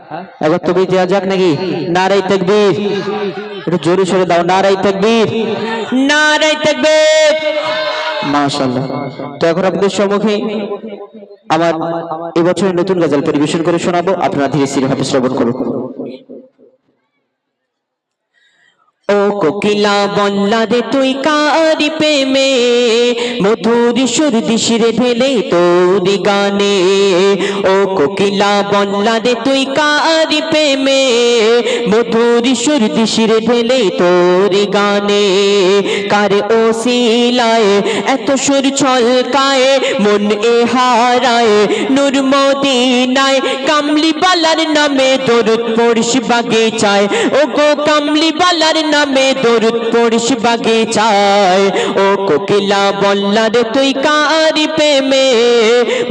একবার তকবীর দেওয়া যাক নাকি? নারায়ে তাকবীর, একটু জোরে সোরে দাও, নারায়ে তাকবীর, নারায়ে তাকবীর। মাশাআল্লাহ। তো এখন আপনাদের সম্মুখে আমার এবছরের নতুন গজল পরিবেশন করে শোনাবো, আপনারা ধীরে ধীরে ভাবে শ্রবণ করুন। ও কোকিলা বল্লা রে তুই কারি প্রেমে, মধুর সুর দিশিরে ঢেলে তোরি গানে। ও কোকিলা বল্লা রে তুই কারি প্রেমে, মধুর সুর দিশিরে ঢেলে তোরি গানে। কার ওসিলায় এত সুর ছলকায়, মন এ হারায় নূর মদিনায়। কামলি বালার নামে দরুদ পড়িস বাগিচায়, ও গো কামলি বালার নামে দরুদ পড়িস বাগিচায়। ও কোকিলা বল্লা রে তুই কারি প্রেমে,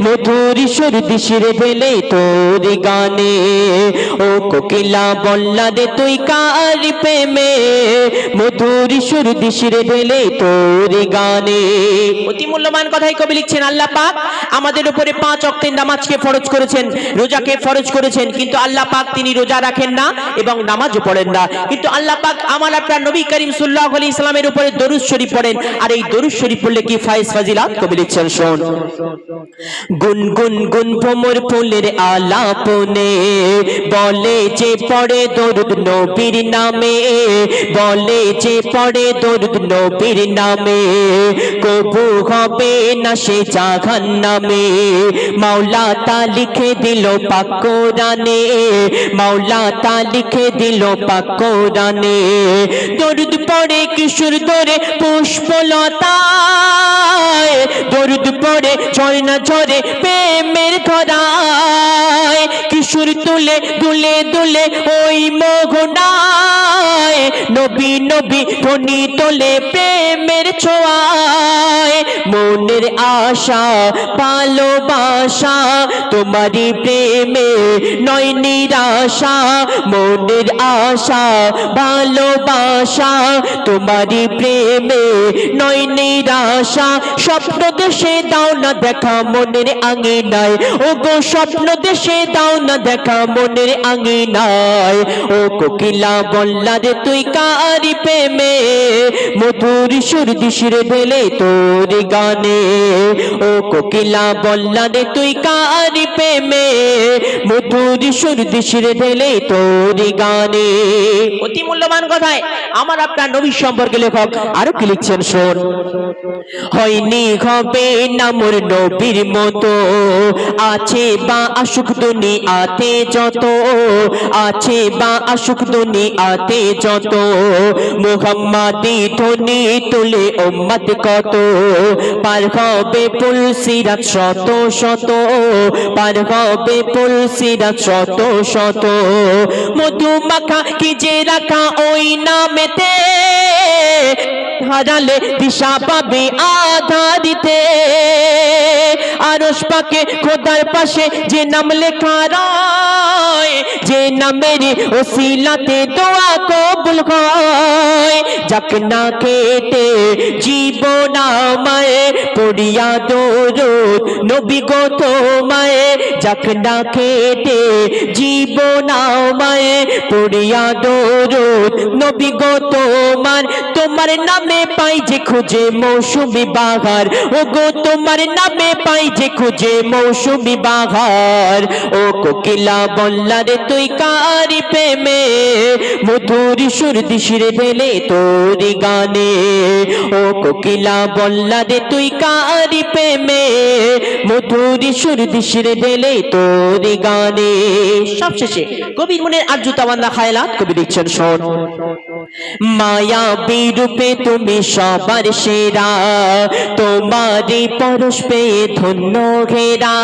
মধুর সুর দিশিরে ঢেলে তোরি গানে। ও কোকিলা বল্লা রে তুই কারি প্রেমে, মধুর সুর দিশিরে ঢেলে তোরি গানে। অতি মূল্যবান কথাই কবি লিখছেন, আল্লাহ পাক আমাদের উপরে 5 ওয়াক্তের নামাজকে ফরজ করেছেন, রোজাকে ফরজ করেছেন, কিন্তু আল্লাহ পাক তিনি রোজা রাখেন না এবং নামাজও পড়েন না। কিন্তু আল্লাহ পাক আমার আপনার নবী করিম সাল্লাল্লাহু আলাইহি সাল্লামের উপরে দরুদ শরীফ পড়েন। আর এই দরুদ শরীফ পড়লে কি ফায়েজ ফাজিলাত কবি লিখছেন, শোন। গুন গুন গুন ভ্রমর ফুলের আলাপনে, বলে যে পড়ে দরুদ নবীর নামে, বলে যে পড়ে দরুদ নবীর নামে, কবু হবে না সে জাহান্নামে। মাওলা তা লিখে দিল পাক কোরআনে, মাওলা তা লিখে দিল পাক কোরআনে। দরুদ পড়ে কিশোর ধরে পুষ্পলতায়, দরুদ পড়ে ঝর্ণা ঝরে প্রেমের ধরায়। কিশোর তুলে দুলে দুলে ওই মোহনায়, নবী নবী ধ্বনি তোলে প্রেমের ছোঁয়ায়। মনের আশা ভালোবাসা তোমারই প্রেমে নয় নিরাশা, মনের আশা ভালোবাসা তোমারই প্রেমে নয় নিরাশা। স্বপ্ন দেশে দাও না দেখা মনের আঙিনায়, ও গো স্বপ্ন দেশে দাও না দেখা মনের আঙিনায়। ও কোকিলা বল্লা রে তুই কারি প্রেমে, মধুর সুর দিশিরে ঢেলে তোরি গানে। ও কোকিলা বল্লা রে তুই কারি প্রেমে, মধুর সুর দিশিরে ঢেলে তোরি গানে। অতি মূল্যবান কথায় আমার আপনার নবী সম্পর্কে লেখক আরো কি লিখছেন, শোন। হয়নি হবে না মোর নবীর মতো, আছে বা আশুক দুনিয়াতে যত, আছে বা আশুক দুনিয়াতে যত। মুহাম্মাদি ধ্বনি তুলে উম্মত কত, পার হবে পুলসিরাত শত শত, পার হবে পুলসিরাত শত শত। মধু মাখা কি যে রাখা ওই নামেতে, হারালে দিশা পাবে আধারিতে। আরশ পাকে খোদার পাশে যে নাম লেখা রয়, যে নামের ওসিলাতে দোয়া কবুল হয়। যাক না কেটে জীবন আমায়, পড়িয়া দরুদ নবী গো তোমায়। যাক না কেটে জীবন আমায়, পড়িয়া দরুদ নবী গো তোমার। তোমার নামে পাই যে খুঁজে মৌসুমি বাহার, ও গো তোমার নামে পাই যে খুঁজে মৌসুমি বাহার। ও কোকিলা বল্লা রে তুই কারি প্রেমে, মধুর সুর দিশিরে ঢেলে তোরি গানে। ও কোকিলা বল্লা রে তুই কারি প্রেমে, মধুর সুর দিশিরে ঢেলে তোরি গানে। সবশেষে কবির মনের আরজু তাওয়ান্না খায়ালাত কবি লিখছেন, শোন। মায়াবী রূপে তুমি সবার সেরা, তোমারই পরশ পেয়ে ধন্য ঘেরা,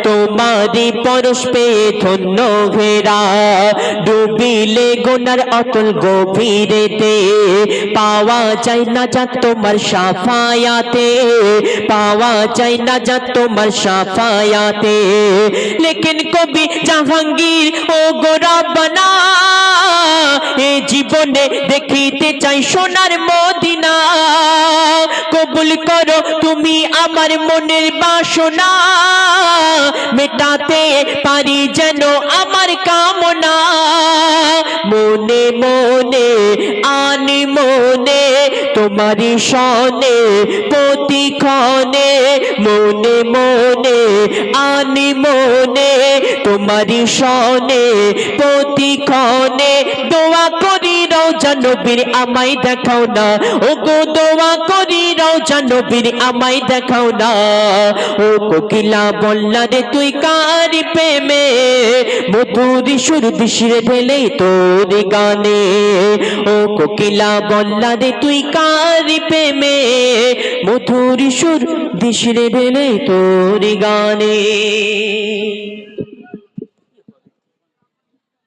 তোমারই পরশ পেয়ে ধন্য ঘেরা। ডুবিলে গোনার অতল গভীরেতে, পাওয়া যায় না যা তোমার শাফায়াতে, পাওয়া যায় না যা তোমার শাফায়াতে। লেকিন কবি জাহাঙ্গীর ও গো রব্বানা, এ জীবনে দেখিতে চাই সোনার মদিনা। কবুল করো তুমি আমার মনের বাসনা, মেটাতে পারি যেন আমার কাম মনে মনে আনি মনে তোমারি শনে প্রতিক্ষণে মনে মনে আনি মনে তোমারি শনে প্রতিক্ষণে দোয়া করি রওজা নবীর আমায় দেখাও না ও গো দোয়া করি রওজা নবীর আমায় দেখাও না ও কোকিলা বললা রে তুই কার প্রেমে মধুর সুর দিশিরে ঢেলে তোর গানে ও কোকিলা বললা রে তুই কার প্রেমে মধুর সুর দিশিরে ঢেলে তোর গানে।